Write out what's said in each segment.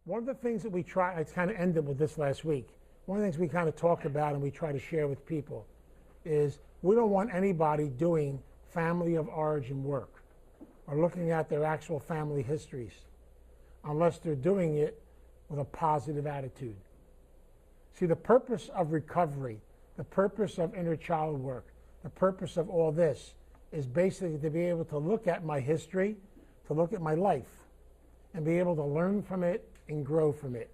One of the things that we try, I kind of ended with this last week, one of the things we kind of talk about and we try to share with people is we don't want anybody doing family of origin work or looking at their actual family histories unless they're doing it with a positive attitude. See, the purpose of recovery, the purpose of inner child work, the purpose of all this is basically to be able to look at my history, to look at my life, and be able to learn from it and grow from it.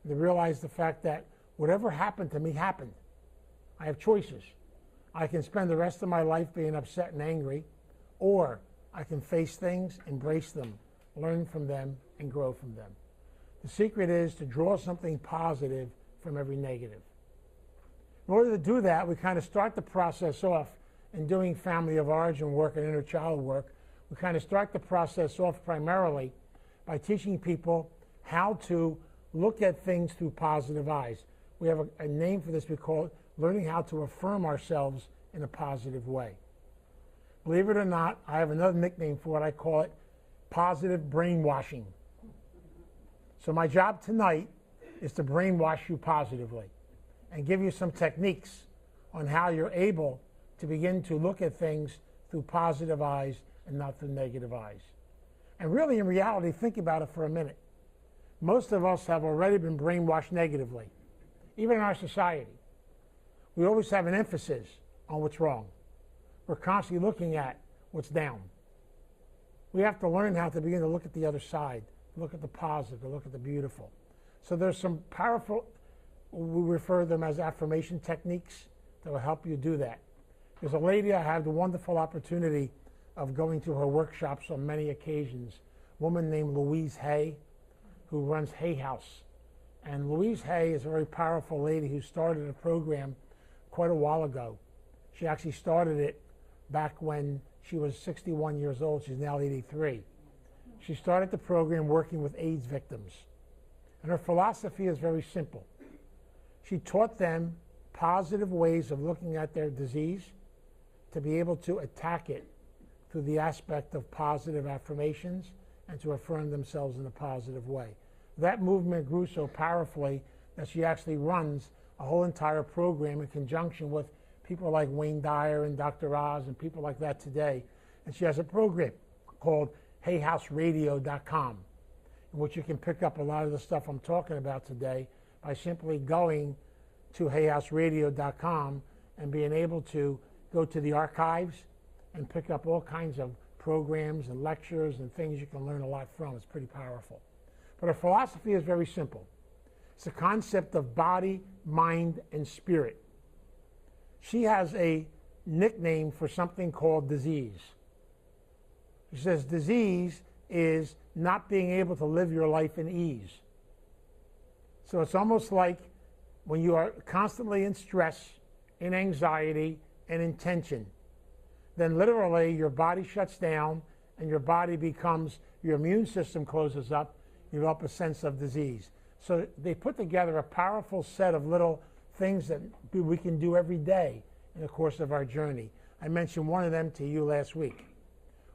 And to realize the fact that whatever happened to me happened. I have choices. I can spend the rest of my life being upset and angry, or I can face things, embrace them, learn from them, and grow from them. The secret is to draw something positive from every negative. In order to do that, we kind of start the process off in doing family of origin work and inner child work. We kind of start the process off primarily by teaching people how to look at things through positive eyes. We have a name for this. We call it learning how to affirm ourselves in a positive way. Believe it or not, I have another nickname for it. I call it positive brainwashing. So my job tonight is to brainwash you positively and give you some techniques on how you're able to begin to look at things through positive eyes and not through negative eyes. And really, in reality, think about it for a minute. Most of us have already been brainwashed negatively, even in our society. We always have an emphasis on what's wrong. We're constantly looking at what's down. We have to learn how to begin to look at the other side, look at the positive, to look at the beautiful. So there's some powerful, we refer to them as affirmation techniques that will help you do that. There's a lady I had the wonderful opportunity of going to her workshops on many occasions, a woman named Louise Hay, who runs Hay House. And Louise Hay is a very powerful lady who started a program quite a while ago. She actually started it back when she was 61 years old. She's now 83. She started the program working with AIDS victims. And her philosophy is very simple. She taught them positive ways of looking at their disease to be able to attack it through the aspect of positive affirmations and to affirm themselves in a positive way. That movement grew so powerfully that she actually runs a whole entire program in conjunction with people like Wayne Dyer and Dr. Oz and people like that today. And she has a program called HayHouseRadio.com, in which you can pick up a lot of the stuff I'm talking about today by simply going to HayHouseRadio.com and being able to go to the archives and pick up all kinds of programs and lectures and things you can learn a lot from. It's pretty powerful. But her philosophy is very simple. It's the concept of body, mind, and spirit. She has a nickname for something called disease. She says disease is not being able to live your life in ease. So it's almost like when you are constantly in stress, in anxiety, and in tension, then literally your body shuts down and your body becomes, your immune system closes up, you develop a sense of disease. So they put together a powerful set of little things that we can do every day in the course of our journey. I mentioned one of them to you last week.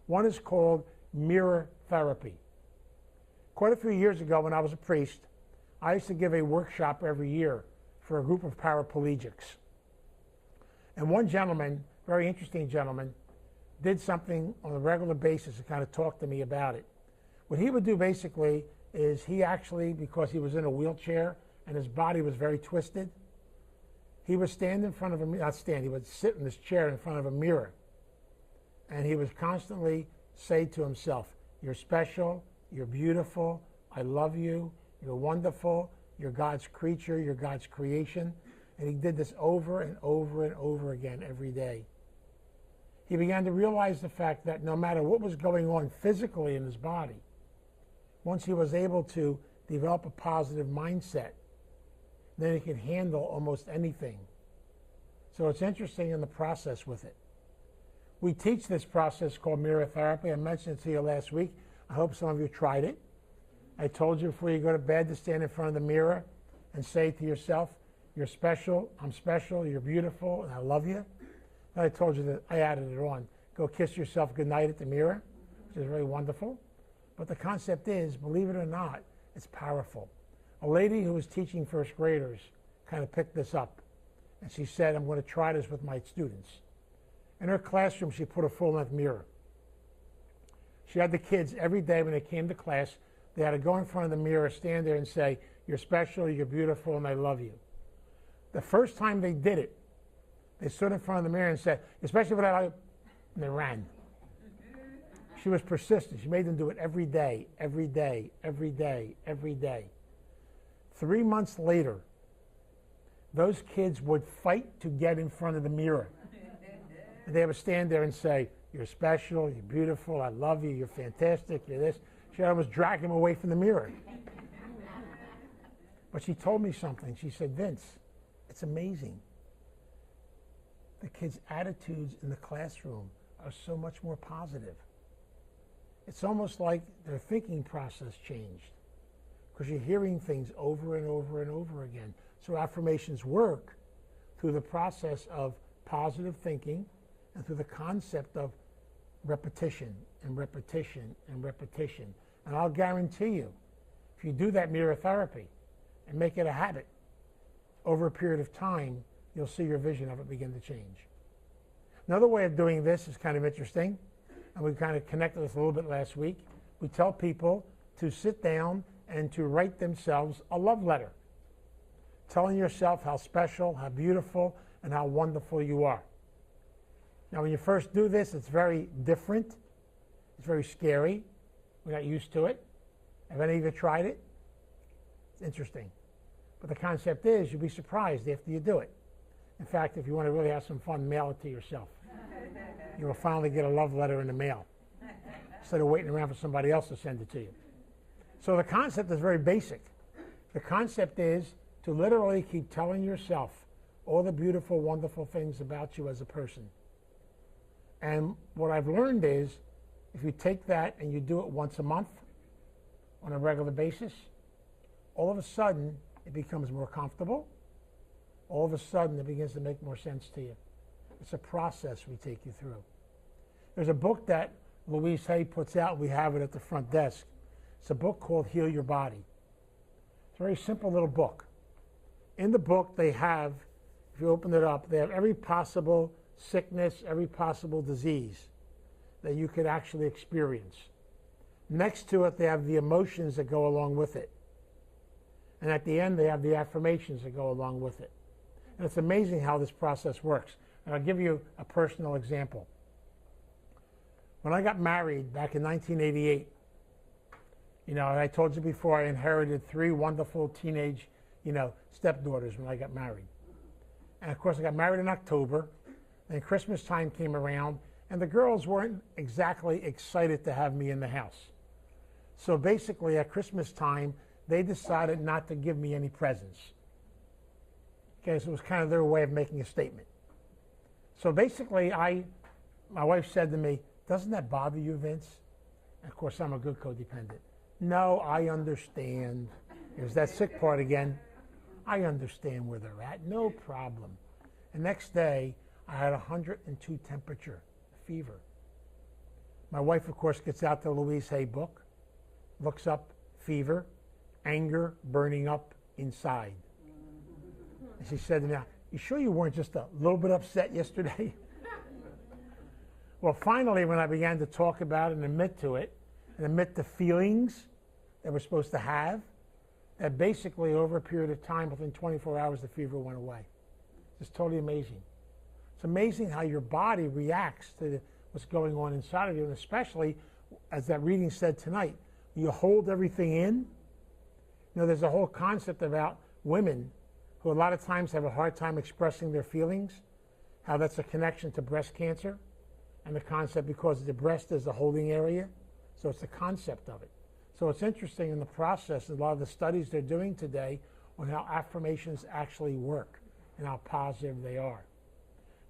One is called mirror therapy. Quite a few years ago when I was a priest, I used to give a workshop every year for a group of paraplegics. And one gentleman, very interesting gentleman, did something on a regular basis to kind of talk to me about it. What he would do basically is he actually, because he was in a wheelchair and his body was very twisted, he would stand in front of a, not stand, he would sit in this chair in front of a mirror. And he would constantly say to himself, you're special, you're beautiful, I love you, you're wonderful, you're God's creature, you're God's creation. And he did this over and over and over again every day. He began to realize the fact that no matter what was going on physically in his body, once he was able to develop a positive mindset, then he could handle almost anything. So it's interesting in the process with it. We teach this process called mirror therapy. I mentioned it to you last week. I hope some of you tried it. I told you before you go to bed to stand in front of the mirror and say to yourself, you're special, I'm special, you're beautiful, and I love you. And I told you that I added it on. Go kiss yourself goodnight at the mirror, which is really wonderful. But the concept is, believe it or not, it's powerful. A lady who was teaching first graders kind of picked this up, and she said, I'm going to try this with my students. In her classroom, she put a full-length mirror. She had the kids every day when they came to class, they had to go in front of the mirror, stand there and say, you're special, you're beautiful, and I love you. The first time they did it, they stood in front of the mirror and said, especially what I like, and they ran. She was persistent. She made them do it every day, every day, every day, every day. 3 months later, those kids would fight to get in front of the mirror. And they would stand there and say, you're special, you're beautiful, I love you, you're fantastic, you're this. She almost dragged them away from the mirror. But she told me something. She said, Vince, it's amazing. The kids' attitudes in the classroom are so much more positive. It's almost like their thinking process changed because you're hearing things over and over and over again. So affirmations work through the process of positive thinking and through the concept of repetition and repetition and repetition. And I'll guarantee you, if you do that mirror therapy and make it a habit, over a period of time, you'll see your vision of it begin to change. Another way of doing this is kind of interesting, and we kind of connected this a little bit last week. We tell people to sit down and to write themselves a love letter, telling yourself how special, how beautiful, and how wonderful you are. Now, when you first do this, it's very different. It's very scary. We're not used to it. Have any of you tried it? It's interesting. But the concept is you'll be surprised after you do it. In fact, if you want to really have some fun, mail it to yourself. You will finally get a love letter in the mail instead of waiting around for somebody else to send it to you. So the concept is very basic. The concept is to literally keep telling yourself all the beautiful, wonderful things about you as a person. And what I've learned is if you take that and you do it once a month on a regular basis, all of a sudden it becomes more comfortable. All of a sudden it begins to make more sense to you. It's a process we take you through. There's a book that Louise Hay puts out. We have it at the front desk. It's a book called Heal Your Body. It's a very simple little book. In the book they have, if you open it up, they have every possible sickness, every possible disease that you could actually experience. Next to it, they have the emotions that go along with it. And at the end, they have the affirmations that go along with it. And it's amazing how this process works. And I'll give you a personal example. When I got married back in 1988, I told you before, I inherited 3 wonderful teenage, stepdaughters when I got married. And of course, I got married in October. Then Christmas time came around, and the girls weren't exactly excited to have me in the house. So basically, at Christmas time, they decided not to give me any presents. Okay, so it was kind of their way of making a statement. So basically, my wife said to me, doesn't that bother you, Vince? And of course, I'm a good codependent. No, I understand. There's that sick part again. I understand where they're at. No problem. The next day, I had 102 temperature, fever. My wife, of course, gets out the Louise Hay book, looks up fever, anger burning up inside. And she said to me, you sure you weren't just a little bit upset yesterday? Well, finally, when I began to talk about it and admit to it, and admit the feelings that we're supposed to have, that basically over a period of time, within 24 hours, the fever went away. It's totally amazing. It's amazing how your body reacts to what's going on inside of you, and especially, as that reading said tonight, you hold everything in. There's a whole concept about women who a lot of times have a hard time expressing their feelings, how that's a connection to breast cancer, and the concept because the breast is the holding area, so it's the concept of it. So it's interesting in the process, a lot of the studies they're doing today on how affirmations actually work and how positive they are.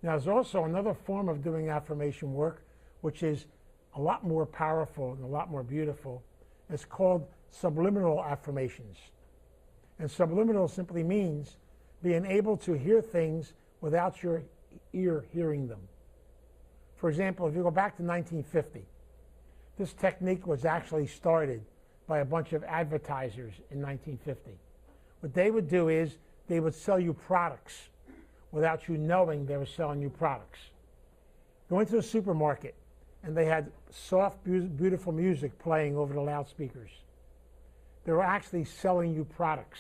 Now, there's also another form of doing affirmation work, which is a lot more powerful and a lot more beautiful. It's called Subliminal Affirmations. And subliminal simply means being able to hear things without your ear hearing them. For example, if you go back to 1950, this technique was actually started by a bunch of advertisers in 1950. What they would do is they would sell you products without you knowing they were selling you products. Go into a supermarket and they had soft, beautiful music playing over the loudspeakers. They were actually selling you products.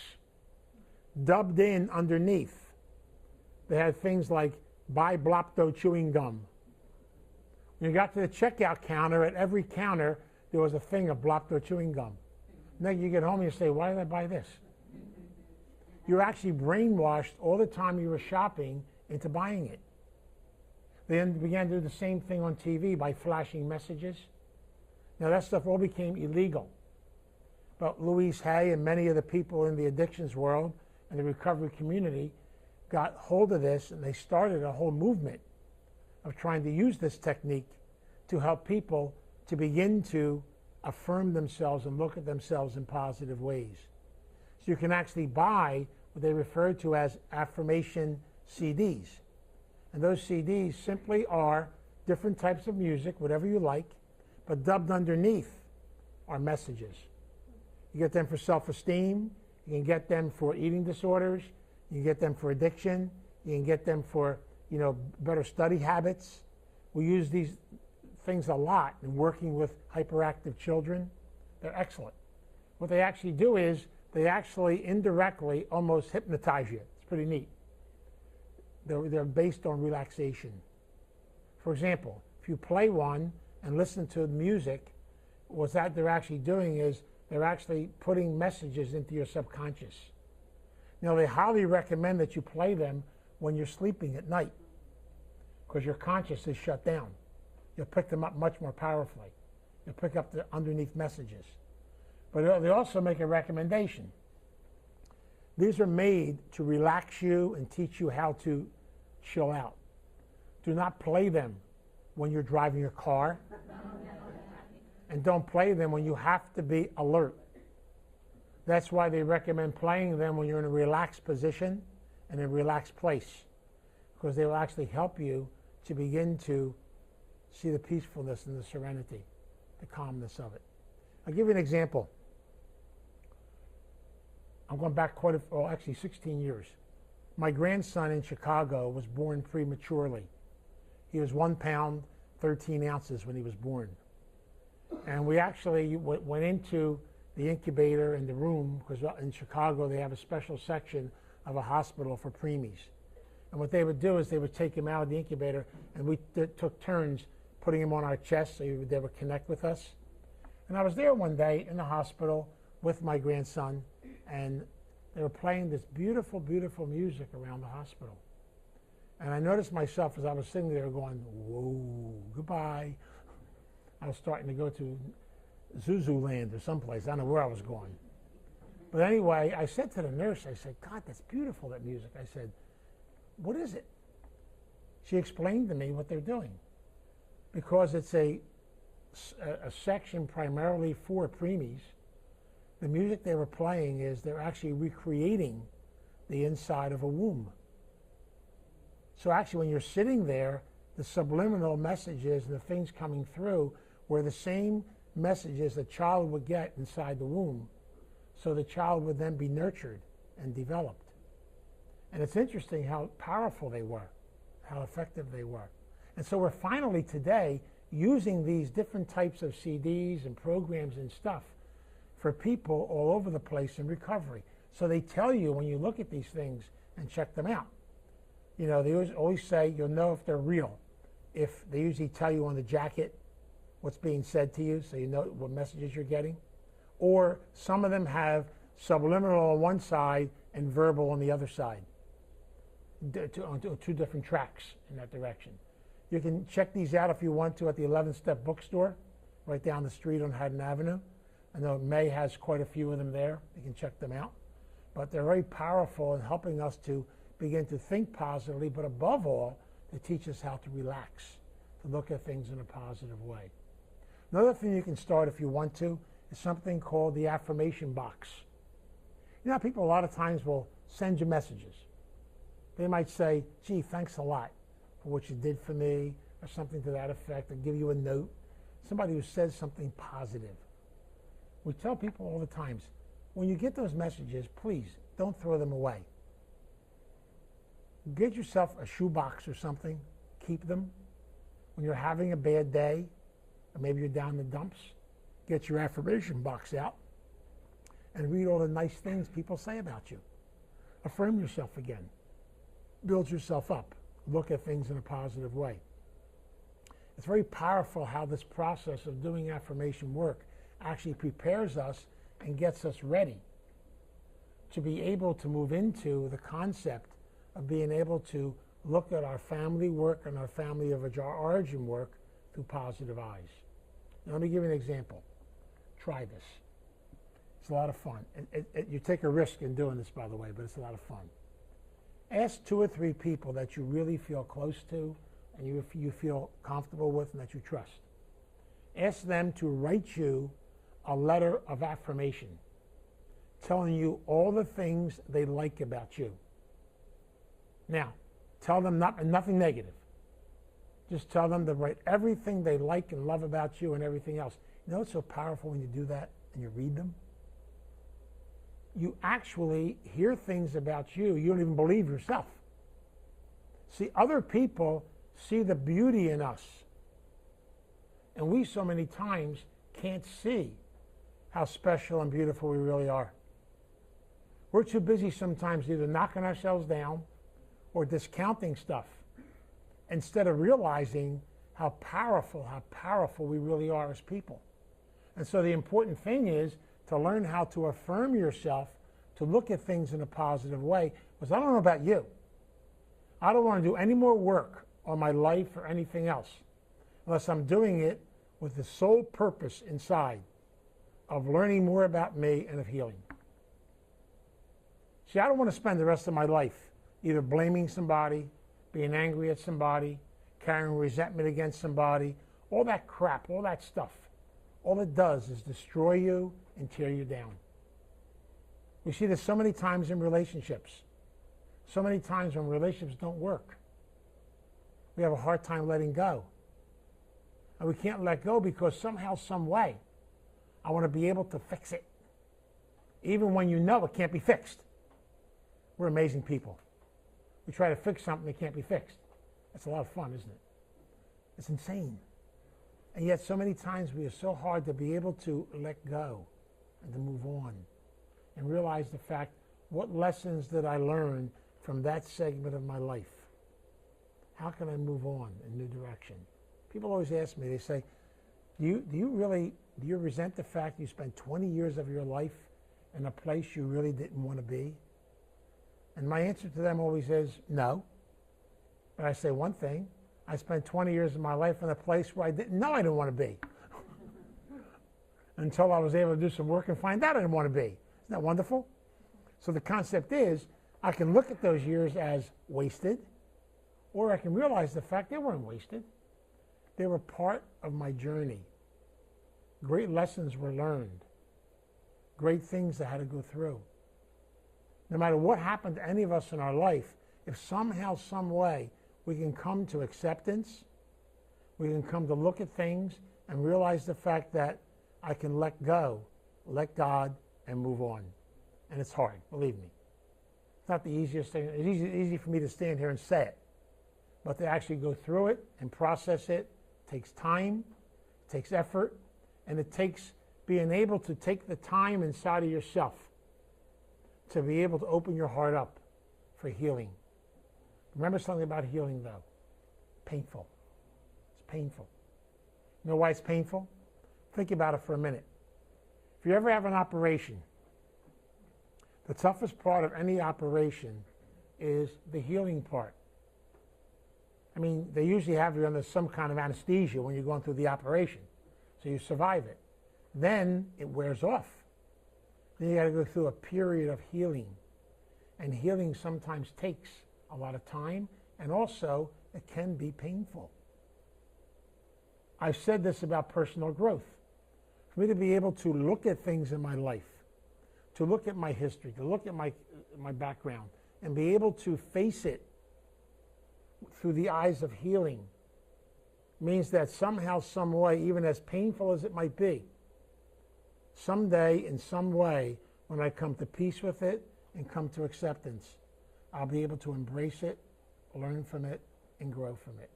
Dubbed in underneath, they had things like buy Blopto chewing gum. When you got to the checkout counter, at every counter, there was a thing of Blopto chewing gum. Then you get home and you say, why did I buy this? You're actually brainwashed all the time you were shopping into buying it. They then began to do the same thing on TV by flashing messages. Now that stuff all became illegal. But Louise Hay and many of the people in the addictions world and the recovery community got hold of this, and they started a whole movement of trying to use this technique to help people to begin to affirm themselves and look at themselves in positive ways. So you can actually buy what they refer to as Affirmation Cds. And those CDs simply are different types of music, whatever you like, but dubbed underneath are messages. You get them for self-esteem, you can get them for eating disorders, you can get them for addiction, you can get them for, better study habits. We use these things a lot in working with hyperactive children. They're excellent. What they actually do is they actually indirectly almost hypnotize you. It's pretty neat. They're based on relaxation. For example, if you play one and listen to the music, what that they're actually doing is they're actually putting messages into your subconscious. Now, they highly recommend that you play them when you're sleeping at night because your conscious is shut down. You'll pick them up much more powerfully. You'll pick up the underneath messages. But they also make a recommendation. These are made to relax you and teach you how to chill out. Do not play them when you're driving your car. And don't play them when you have to be alert. That's why they recommend playing them when you're in a relaxed position and in a relaxed place, because they will actually help you to begin to see the peacefulness and the serenity, the calmness of it. I'll give you an example. I'm going back actually 16 years. My grandson in Chicago was born prematurely. He was 1 pound, 13 ounces when he was born. And we actually went into the incubator in the room, because in Chicago they have a special section of a hospital for preemies. And what they would do is they would take him out of the incubator, and we took turns putting him on our chest so they would connect with us. And I was there one day in the hospital with my grandson, and they were playing this beautiful, beautiful music around the hospital. And I noticed myself as I was sitting there going, whoa, goodbye. I was starting to go to Zuzuland or someplace. I don't know where I was going. But anyway, I said to the nurse, I said, God, that's beautiful, that music. I said, what is it? She explained to me what they're doing. Because it's a section primarily for preemies, the music they were playing is they're actually recreating the inside of a womb. So actually when you're sitting there, the subliminal messages and the things coming through were the same messages the child would get inside the womb. So the child would then be nurtured and developed. And it's interesting how powerful they were, how effective they were. And so we're finally today using these different types of CDs and programs and stuff for people all over the place in recovery. So they tell you when you look at these things and check them out. You know, they always say you'll know if they're real. If they usually tell you on the jacket what's being said to you, so you know what messages you're getting. Or some of them have subliminal on one side and verbal on the other side. On two different tracks in that direction. You can check these out if you want to at the 11th Step Bookstore, right down the street on Haddon Avenue. I know May has quite a few of them there. You can check them out. But they're very powerful in helping us to begin to think positively, but above all, to teach us how to relax, to look at things in a positive way. Another thing you can start if you want to is something called the Affirmation Box. You know, people a lot of times will send you messages. They might say, gee, thanks a lot for what you did for me, or something to that effect, or give you a note. Somebody who says something positive. We tell people all the times, when you get those messages, please don't throw them away. Get yourself a shoebox or something. Keep them. When you're having a bad day, or maybe you're down in the dumps, get your affirmation box out and read all the nice things people say about you. Affirm yourself again. Build yourself up. Look at things in a positive way. It's very powerful how this process of doing affirmation work actually prepares us and gets us ready to be able to move into the concept of being able to look at our family work and our family of origin work through positive eyes. Now, let me give you an example. Try this. It's a lot of fun. You take a risk in doing this, by the way, but it's a lot of fun. Ask 2 or 3 people that you really feel close to and you feel comfortable with and that you trust. Ask them to write you a letter of affirmation telling you all the things they like about you. Now, tell them nothing negative. Just tell them to write everything they like and love about you and everything else. You know, it's so powerful when you do that and you read them. You actually hear things about you don't even believe yourself. See, other people see the beauty in us. And we so many times can't see how special and beautiful we really are. We're too busy sometimes either knocking ourselves down or discounting stuff instead of realizing how powerful we really are as people. And so the important thing is to learn how to affirm yourself, to look at things in a positive way. Because I don't know about you. I don't want to do any more work on my life or anything else unless I'm doing it with the sole purpose inside of learning more about me and of healing. See, I don't want to spend the rest of my life either blaming somebody, being angry at somebody, carrying resentment against somebody, all that crap, all that stuff. All it does is destroy you and tear you down. We see this so many times in relationships. So many times when relationships don't work. We have a hard time letting go. And we can't let go because somehow, some way, I want to be able to fix it. Even when you know it can't be fixed. We're amazing people. We try to fix something that can't be fixed. That's a lot of fun, isn't it? It's insane. And yet so many times we are so hard to be able to let go and to move on and realize the fact, what lessons did I learn from that segment of my life? How can I move on in a new direction? People always ask me, they say, do you resent the fact you spent 20 years of your life in a place you really didn't want to be? And my answer to them always is no. But I say one thing, I spent 20 years of my life in a place where I didn't know I didn't want to be. Until I was able to do some work and find out I didn't want to be. Isn't that wonderful? So the concept is, I can look at those years as wasted, or I can realize the fact they weren't wasted. They were part of my journey. Great lessons were learned. Great things I had to go through. No matter what happened to any of us in our life, if somehow, some way, we can come to acceptance, we can come to look at things and realize the fact that I can let go, let God, and move on. And it's hard, believe me. It's not the easiest thing. It's easy for me to stand here and say it. But to actually go through it and process it takes time, takes effort, and it takes being able to take the time inside of yourself to be able to open your heart up for healing. Remember something about healing, though. Painful. It's painful. You know why it's painful? Think about it for a minute. If you ever have an operation, the toughest part of any operation is the healing part. I mean, they usually have you under some kind of anesthesia when you're going through the operation, so you survive it. Then it wears off. Then you got to go through a period of healing. And healing sometimes takes a lot of time, and also it can be painful. I've said this about personal growth. For me to be able to look at things in my life, to look at my history, to look at my background, and be able to face it through the eyes of healing means that somehow, some way, even as painful as it might be, someday, in some way, when I come to peace with it and come to acceptance, I'll be able to embrace it, learn from it, and grow from it.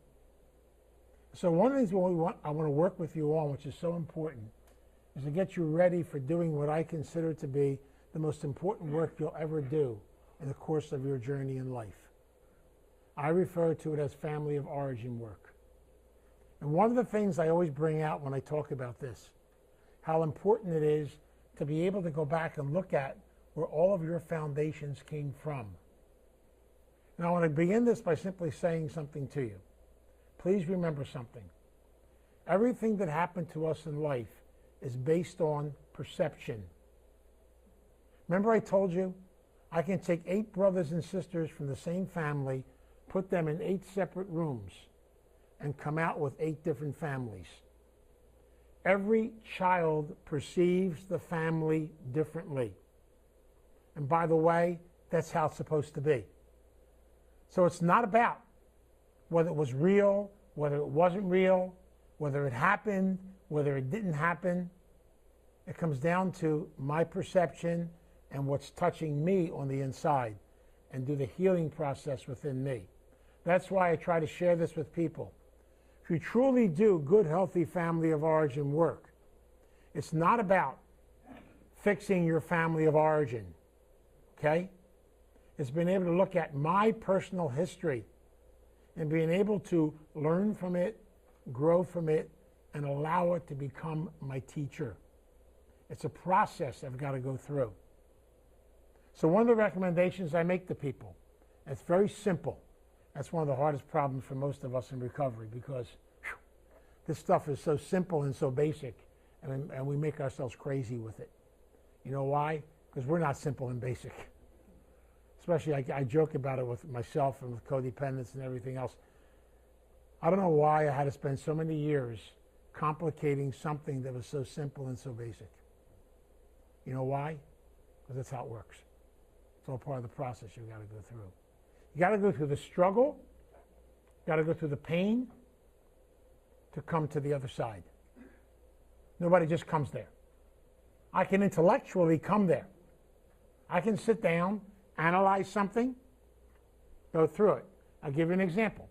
So one of the things I want to work with you on, which is so important, is to get you ready for doing what I consider to be the most important work you'll ever do in the course of your journey in life. I refer to it as family of origin work. And one of the things I always bring out when I talk about this, how important it is to be able to go back and look at where all of your foundations came from. And I want to begin this by simply saying something to you. Please remember something. Everything that happened to us in life is based on perception. Remember I told you, I can take 8 brothers and sisters from the same family, put them in 8 separate rooms, and come out with 8 different families. Every child perceives the family differently. And by the way, that's how it's supposed to be. So it's not about whether it was real, whether it wasn't real, whether it happened, whether it didn't happen. It comes down to my perception and what's touching me on the inside, and do the healing process within me. That's why I try to share this with people. If you truly do good, healthy family of origin work, it's not about fixing your family of origin, okay? It's being able to look at my personal history and being able to learn from it, grow from it, and allow it to become my teacher. It's a process I've got to go through. So one of the recommendations I make to people, it's very simple. That's one of the hardest problems for most of us in recovery, because this stuff is so simple and so basic, and we make ourselves crazy with it. You know why? Because we're not simple and basic. Especially, I joke about it with myself and with codependence and everything else. I don't know why I had to spend so many years complicating something that was so simple and so basic. You know why? Because that's how it works. It's all part of the process you've got to go through. You got to go through the struggle, you got to go through the pain to come to the other side. Nobody just comes there. I can intellectually come there. I can sit down, analyze something, go through it. I'll give you an example.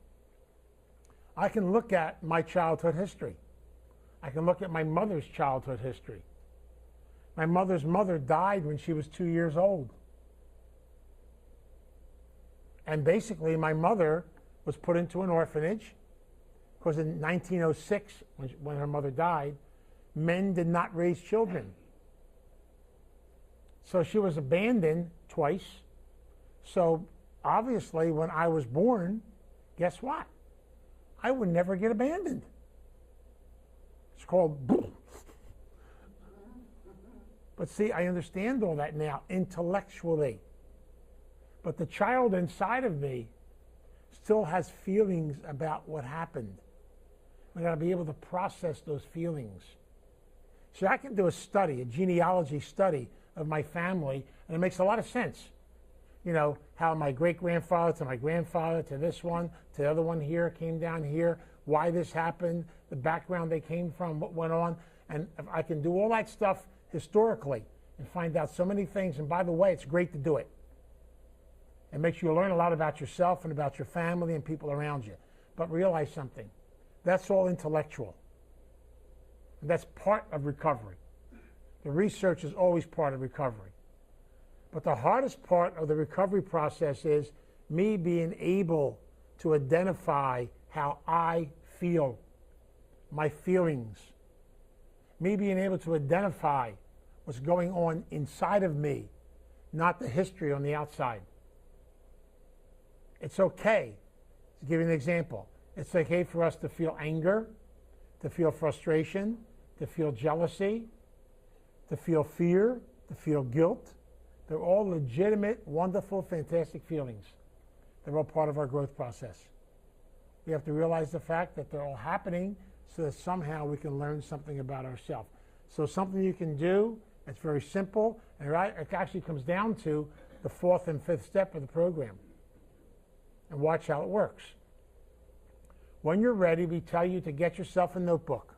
I can look at my childhood history. I can look at my mother's childhood history. My mother's mother died when she was 2 years old. And basically, my mother was put into an orphanage because in 1906, when her mother died, men did not raise children. So she was abandoned twice. So obviously, when I was born, guess what? I would never get abandoned. It's called... But see, I understand all that now intellectually. But the child inside of me still has feelings about what happened. I've got to be able to process those feelings. So I can do a study, a genealogy study of my family, and it makes a lot of sense. You know, how my great-grandfather to my grandfather to this one, to the other one here, came down here, why this happened, the background they came from, what went on. And if I can do all that stuff historically and find out so many things. And by the way, it's great to do it. It makes you learn a lot about yourself and about your family and people around you. But realize something. That's all intellectual. And that's part of recovery. The research is always part of recovery. But the hardest part of the recovery process is me being able to identify how I feel, my feelings. Me being able to identify what's going on inside of me, not the history on the outside. It's okay. To give you an example, it's okay for us to feel anger, to feel frustration, to feel jealousy, to feel fear, to feel guilt. They're all legitimate, wonderful, fantastic feelings. They're all part of our growth process. We have to realize the fact that they're all happening so that somehow we can learn something about ourselves. So something you can do, it's very simple, and it actually comes down to the 4th and 5th step of the program. And watch how it works. When you're ready, we tell you to get yourself a notebook.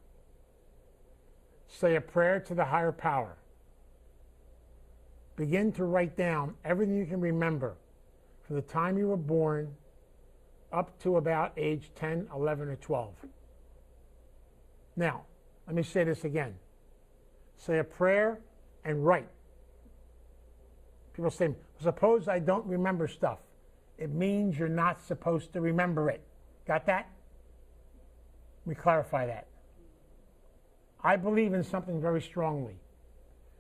Say a prayer to the higher power. begin to write down everything you can remember from the time you were born up to about age 10, 11, or 12. Now, let me say this again. Say a prayer and write. People say, suppose I don't remember stuff. It means you're not supposed to remember it. Got that? Let me clarify that. I believe in something very strongly.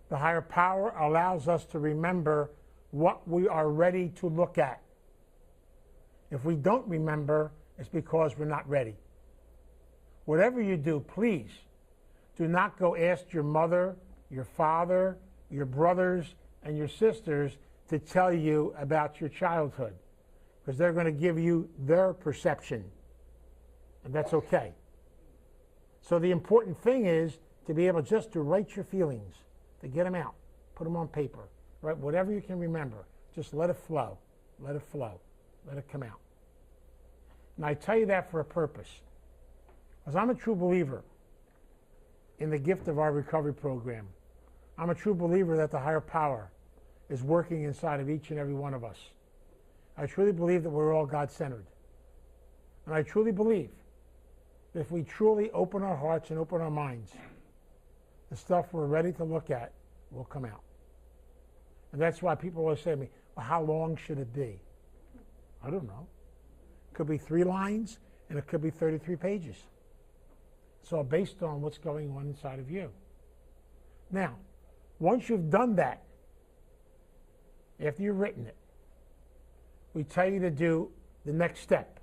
The higher power allows us to remember what we are ready to look at. If we don't remember, it's because we're not ready. Whatever you do, please do not go ask your mother, your father, your brothers, and your sisters to tell you about your childhood, because they're going to give you their perception, and that's okay. So the important thing is to be able just to write your feelings, to get them out, put them on paper, right? Whatever you can remember, just let it flow, let it flow, let it come out. And I tell you that for a purpose, because I'm a true believer in the gift of our recovery program. I'm a true believer that the higher power is working inside of each and every one of us. I truly believe that we're all God-centered. And I truly believe that if we truly open our hearts and open our minds, the stuff we're ready to look at will come out. And that's why people always say to me, well, how long should it be? I don't know. It could be 3 lines, and it could be 33 pages. It's all based on what's going on inside of you. Now, once you've done that, after you've written it, we tell you to do the next step.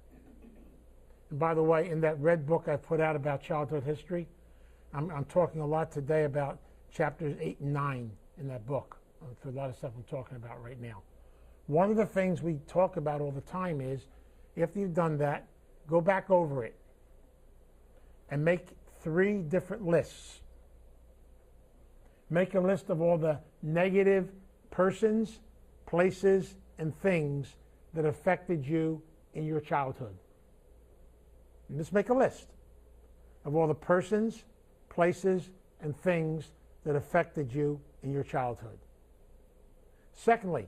And by the way, in that red book I put out about childhood history, I'm talking a lot today about chapters 8 and 9 in that book. For a lot of stuff I'm talking about right now. One of the things we talk about all the time is, after you've done that, go back over it and make 3 different lists. Make a list of all the negative persons, places, and things that affected you in your childhood. And just make a list of all the persons, places, and things that affected you in your childhood. Secondly,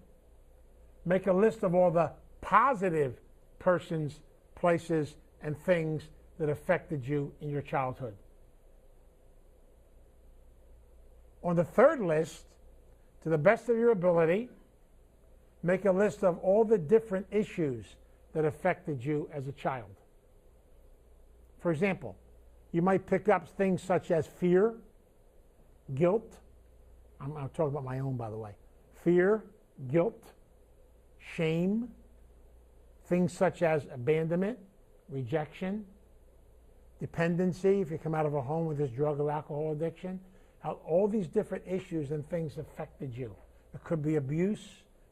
make a list of all the positive persons, places, and things that affected you in your childhood. On the third list, to the best of your ability, make a list of all the different issues that affected you as a child. For example, you might pick up things such as fear, guilt. I'm talking about my own, by the way. Fear, guilt, shame, things such as abandonment, rejection, dependency, if you come out of a home with this drug or alcohol addiction, how all these different issues and things affected you. It could be abuse,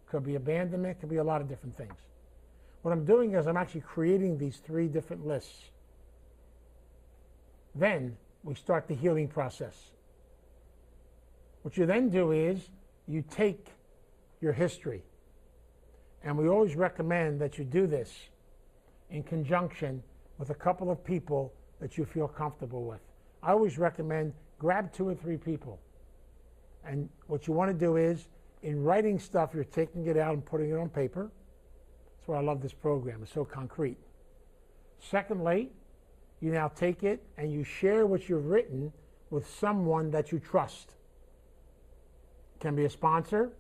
could be abandonment, could be a lot of different things. What I'm doing is I'm actually creating these 3 different lists. Then we start the healing process. What you then do is you take your history, and we always recommend that you do this in conjunction with a couple of people that you feel comfortable with. I always recommend grab 2 or 3 people. And what you want to do is, in writing stuff, you're taking it out and putting it on paper. That's why I love this program. It's so concrete. Secondly, you now take it and you share what you've written with someone that you trust. It can be a sponsor,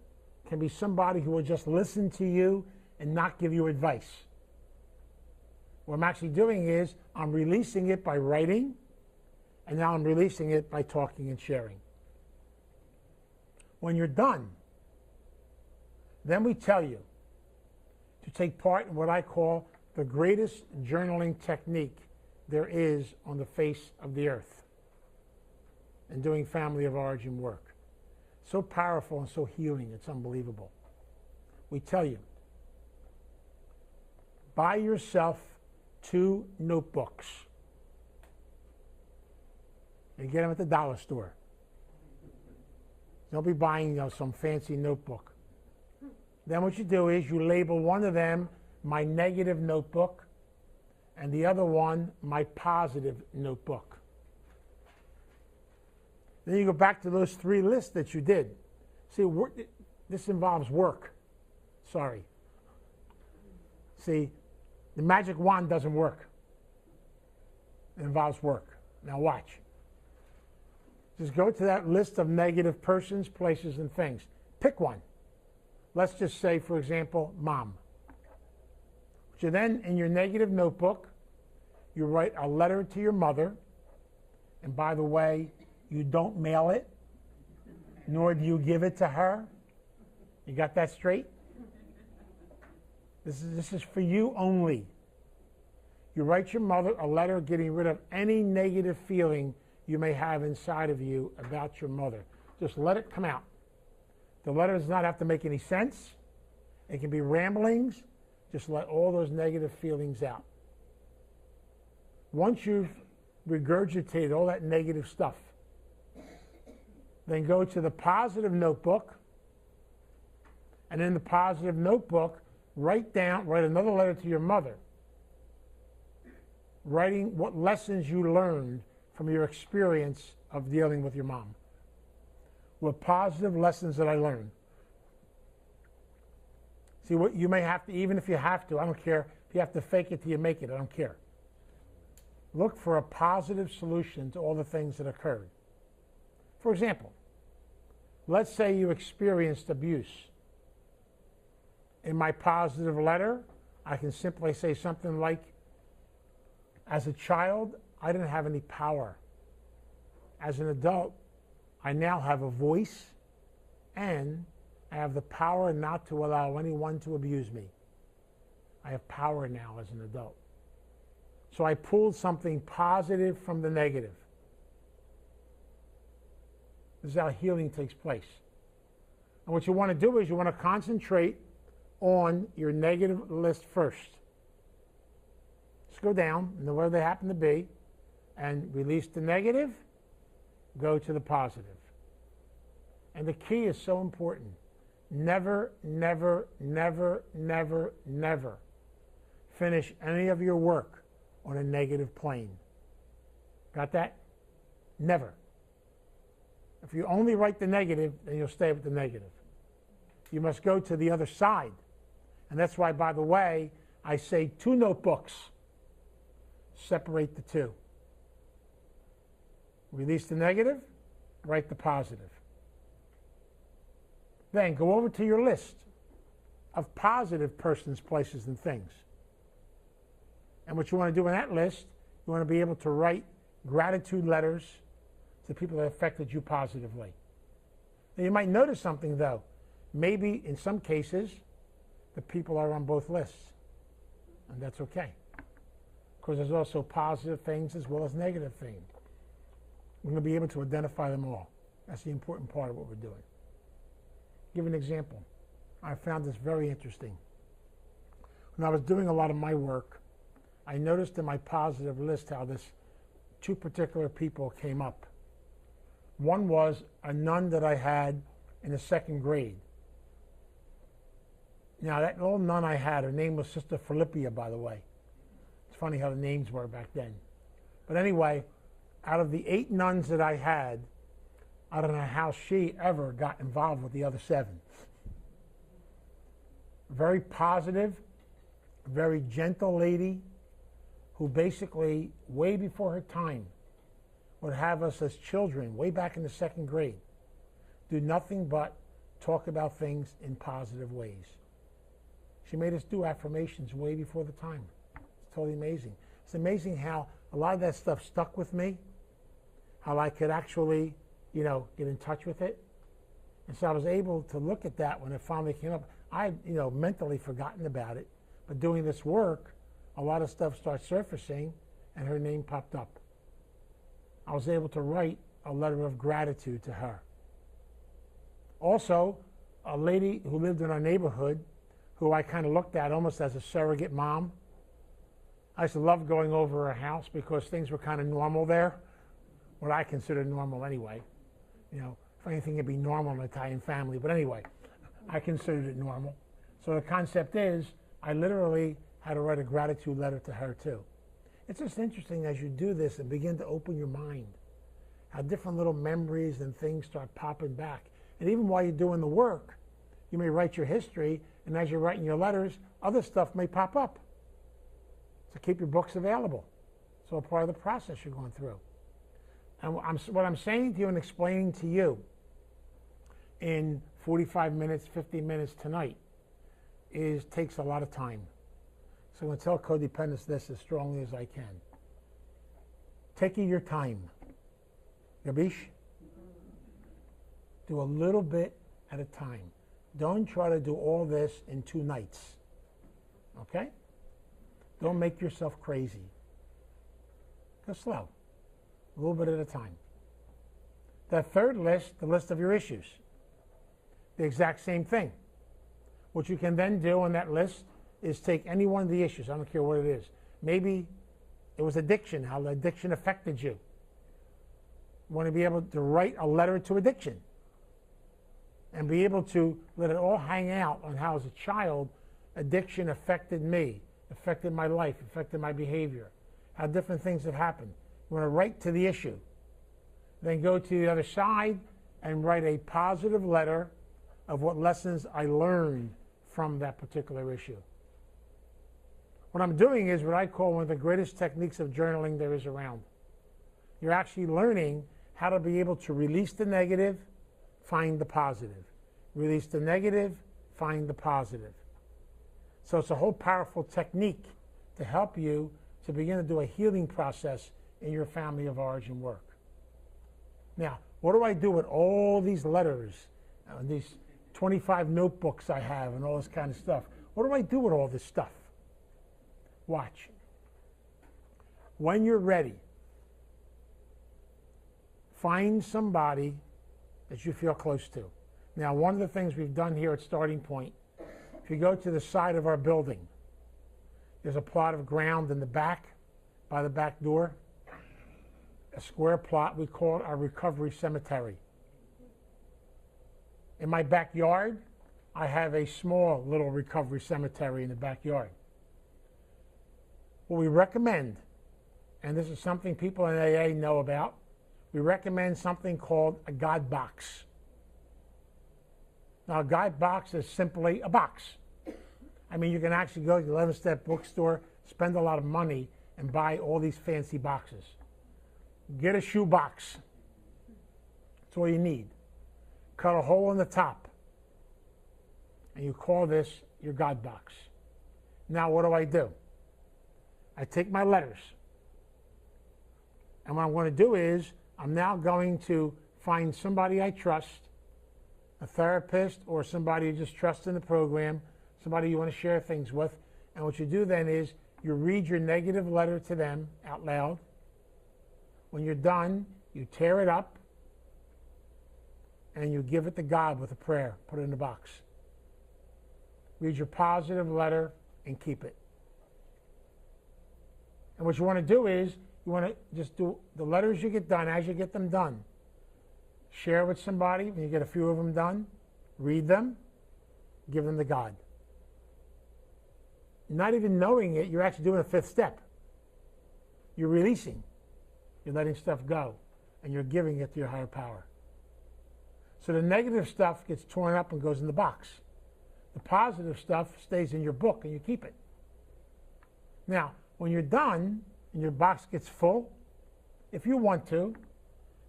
it can be somebody who will just listen to you and not give you advice. What I'm actually doing is I'm releasing it by writing, and now I'm releasing it by talking and sharing. When you're done, then we tell you to take part in what I call the greatest journaling technique there is on the face of the earth in doing family of origin work. So powerful and so healing, it's unbelievable. We tell you, buy yourself 2 notebooks. You get them at the dollar store. Don't be buying some fancy notebook. Then what you do is you label one of them my negative notebook and the other one my positive notebook. Then you go back to those 3 lists that you did. See, This involves work. Sorry. See, the magic wand doesn't work. It involves work. Now watch. Just go to that list of negative persons, places, and things. Pick one. Let's just say, for example, mom. So then, in your negative notebook, you write a letter to your mother. And by the way, you don't mail it, nor do you give it to her. You got that straight? This is for you only. You write your mother a letter getting rid of any negative feeling you may have inside of you about your mother. Just let it come out. The letter does not have to make any sense. It can be ramblings. Just let all those negative feelings out. Once you've regurgitated all that negative stuff, then go to the positive notebook, and in the positive notebook, write another letter to your mother, writing what lessons you learned from your experience of dealing with your mom. What positive lessons that I learned. See, what you may have to, even if you have to, I don't care. If you have to fake it till you make it, I don't care. Look for a positive solution to all the things that occurred. For example, let's say you experienced abuse. In my positive letter, I can simply say something like, as a child, I didn't have any power. As an adult, I now have a voice, and I have the power not to allow anyone to abuse me. I have power now as an adult. So I pulled something positive from the negative. This is how healing takes place. And what you want to do is you want to concentrate on your negative list first. Just go down, and where they happen to be, and release the negative, go to the positive. And the key is so important. Never, never, never, never, never finish any of your work on a negative plane. Got that? Never. If you only write the negative, then you'll stay with the negative. You must go to the other side. And that's why, by the way, I say 2 notebooks. Separate the 2. Release the negative, write the positive. Then go over to your list of positive persons, places, and things. And what you want to do in that list, you want to be able to write gratitude letters to people that affected you positively. Now you might notice something, though. Maybe in some cases, the people are on both lists. And that's okay. Because there's also positive things as well as negative things. We're going to be able to identify them all. That's the important part of what we're doing. Give an example. I found this very interesting. When I was doing a lot of my work, I noticed in my positive list how this 2 particular people came up. One was a nun that I had in the 2nd grade. Now, that little nun I had, her name was Sister Philippia, by the way. It's funny how the names were back then. But anyway, out of the 8 nuns that I had, I don't know how she ever got involved with the other 7. Very positive, very gentle lady who basically, way before her time, would have us as children, way back in the 2nd grade, do nothing but talk about things in positive ways. She made us do affirmations way before the time. It's totally amazing. It's amazing how a lot of that stuff stuck with me, how I could actually, get in touch with it. And so I was able to look at that when it finally came up. I had, mentally forgotten about it. But doing this work, a lot of stuff started surfacing, and her name popped up. I was able to write a letter of gratitude to her. Also, a lady who lived in our neighborhood, who I kind of looked at almost as a surrogate mom. I used to love going over her house because things were kind of normal there, what I consider normal anyway. If anything, it'd be normal in an Italian family. But anyway, I considered it normal. So the concept is, I literally had to write a gratitude letter to her too. It's just interesting as you do this and begin to open your mind, how different little memories and things start popping back. And even while you're doing the work, You may write your history, and as you're writing your letters, other stuff may pop up. So keep your books available. It's all part of the process you're going through. And what I'm saying to you and explaining to you in 45 minutes, 50 minutes tonight takes a lot of time. So I'm going to tell codependents this as strongly as I can. Taking your time. Gabish? Do a little bit at a time. Don't try to do all this in 2 nights. Okay? Don't make yourself crazy. Go slow. A little bit at a time. That third list, the list of your issues. The exact same thing. What you can then do on that list is take any one of the issues. I don't care what it is. Maybe it was addiction, how the addiction affected you. You want to be able to write a letter to addiction and be able to let it all hang out on how, as a child, addiction affected me, affected my life, affected my behavior, how different things have happened. You want to write to the issue. Then go to the other side and write a positive letter of what lessons I learned from that particular issue. What I'm doing is what I call one of the greatest techniques of journaling there is around. You're actually learning how to be able to release the negative, find the positive. Release the negative, find the positive. So it's a whole powerful technique to help you to begin to do a healing process in your family of origin work. Now, what do I do with all these letters, these 25 notebooks I have and all this kind of stuff? What do I do with all this stuff? Watch. When you're ready, find somebody that you feel close to. Now, one of the things we've done here at Starting Point, if you go to the side of our building, there's a plot of ground in the back, by the back door, a square plot. We call it our recovery cemetery. In my backyard, I have a small little recovery cemetery in the backyard. What we recommend, and this is something people in AA know about, we recommend something called a God box. Now, a God box is simply a box. I mean, you can actually go to the 11-step bookstore, spend a lot of money, and buy all these fancy boxes. Get a shoe box. That's all you need. Cut a hole in the top. And you call this your God box. Now, what do? I take my letters. And what I'm going to do is, I'm now going to find somebody I trust, a therapist or somebody you just trust in the program, somebody you want to share things with. And what you do then is you read your negative letter to them out loud. When you're done, you tear it up and you give it to God with a prayer. Put it in the box. Read your positive letter and keep it. And what you want to do is you want to just do the letters you get done as you get them done. Share with somebody when you get a few of them done. Read them. Give them to God. Not even knowing it, you're actually doing a 5th step. You're releasing. You're letting stuff go. And you're giving it to your higher power. So the negative stuff gets torn up and goes in the box. The positive stuff stays in your book and you keep it. Now, when you're done and your box gets full, if you want to,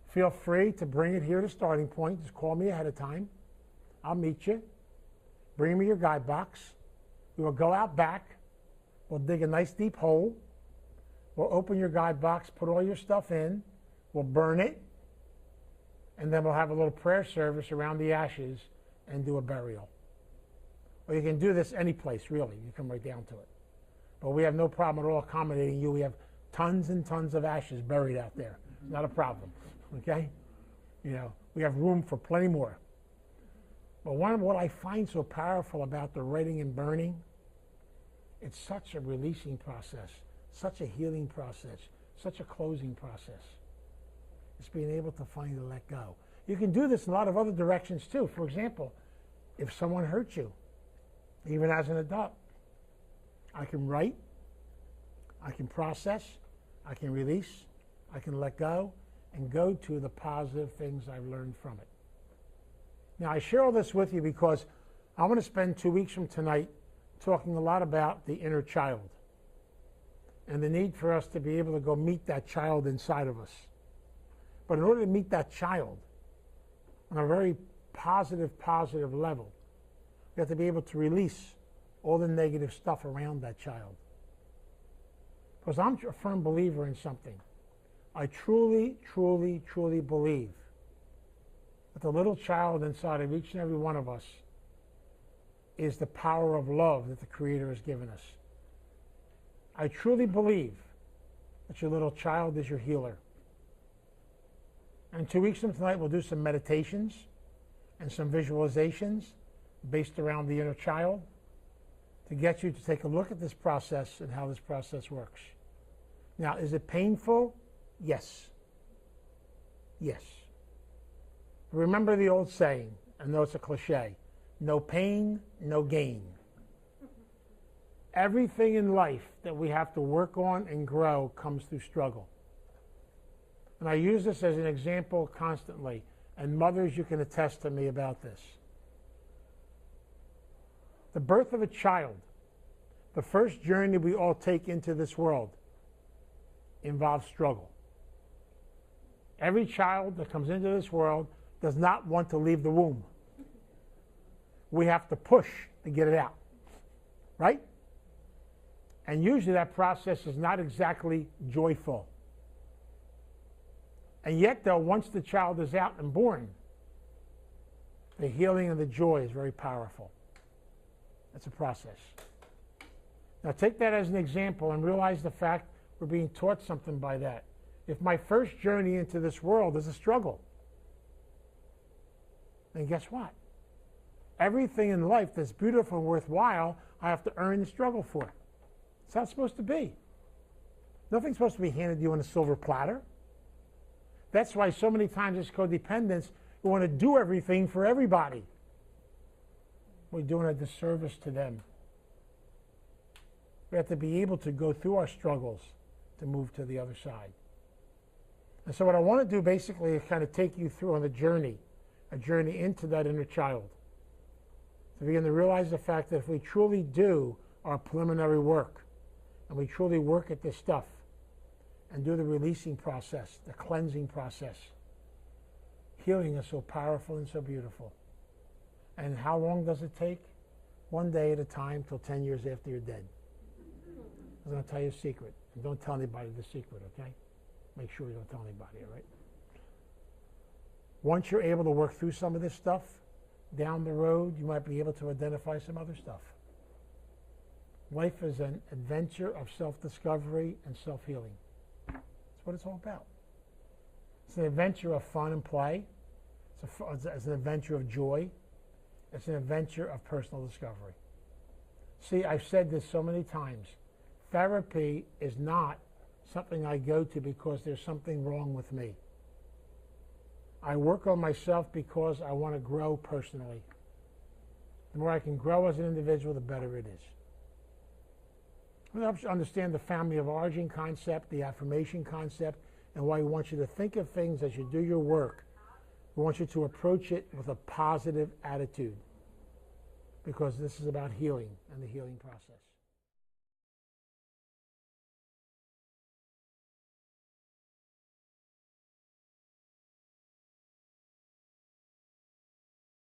feel free to bring it here to Starting Point. Just call me ahead of time. I'll meet you. Bring me your guide box. We will go out back. We'll dig a nice deep hole. We'll open your guide box, put all your stuff in. We'll burn it. And then we'll have a little prayer service around the ashes and do a burial. Or you can do this any place, really. You come right down to it. But we have no problem at all accommodating you. We have tons and tons of ashes buried out there. It's not a problem, okay? You know, we have room for plenty more. But one of what I find so powerful about the writing and burning, it's such a releasing process, such a healing process, such a closing process. It's being able to finally let go. You can do this in a lot of other directions too. For example, if someone hurt you, even as an adult, I can write, I can process, I can release, I can let go, and go to the positive things I've learned from it. Now, I share all this with you because I want to spend 2 weeks from tonight talking a lot about the inner child and the need for us to be able to go meet that child inside of us. But in order to meet that child on a very positive level, we have to be able to release all the negative stuff around that child. Because I'm a firm believer in something. I truly believe that the little child inside of each and every one of us is the power of love that the Creator has given us. I truly believe that your little child is your healer. And 2 weeks from tonight, we'll do some meditations and some visualizations based around the inner child to get you to take a look at this process and how this process works. Now, is it painful? Yes. Yes. Remember the old saying, I know it's a cliche, no pain, no gain. Everything in life that we have to work on and grow comes through struggle. And I use this as an example constantly, and mothers, you can attest to me about this. The birth of a child, the first journey we all take into this world, involves struggle. Every child that comes into this world does not want to leave the womb. We have to push to get it out, right? And usually that process is not exactly joyful. And yet, though, once the child is out and born, the healing and the joy is very powerful. It's a process. Now take that as an example and realize the fact we're being taught something by that. If my first journey into this world is a struggle, then guess what? Everything in life that's beautiful and worthwhile, I have to earn the struggle for. That's how it's supposed to be. Nothing's supposed to be handed to you on a silver platter. That's why so many times as codependents, we want to do everything for everybody. We're doing a disservice to them. We have to be able to go through our struggles to move to the other side. And so what I want to do basically is kind of take you through on a journey into that inner child. To begin to realize the fact that if we truly do our preliminary work, and we truly work at this stuff, and do the releasing process, the cleansing process, healing is so powerful and so beautiful. And how long does it take? One day at a time till 10 years after you're dead. I'm going to tell you a secret. And don't tell anybody the secret, okay? Make sure you don't tell anybody, all right? Once you're able to work through some of this stuff, down the road, you might be able to identify some other stuff. Life is an adventure of self-discovery and self-healing. That's what it's all about. It's an adventure of fun and play. It's an adventure of joy. It's an adventure of personal discovery. See, I've said this so many times. Therapy is not something I go to because there's something wrong with me. I work on myself because I want to grow personally. The more I can grow as an individual, the better it is. It helps you understand the family of origin concept, the affirmation concept, and why we want you to think of things as you do your work. We want you to approach it with a positive attitude, because this is about healing and the healing process.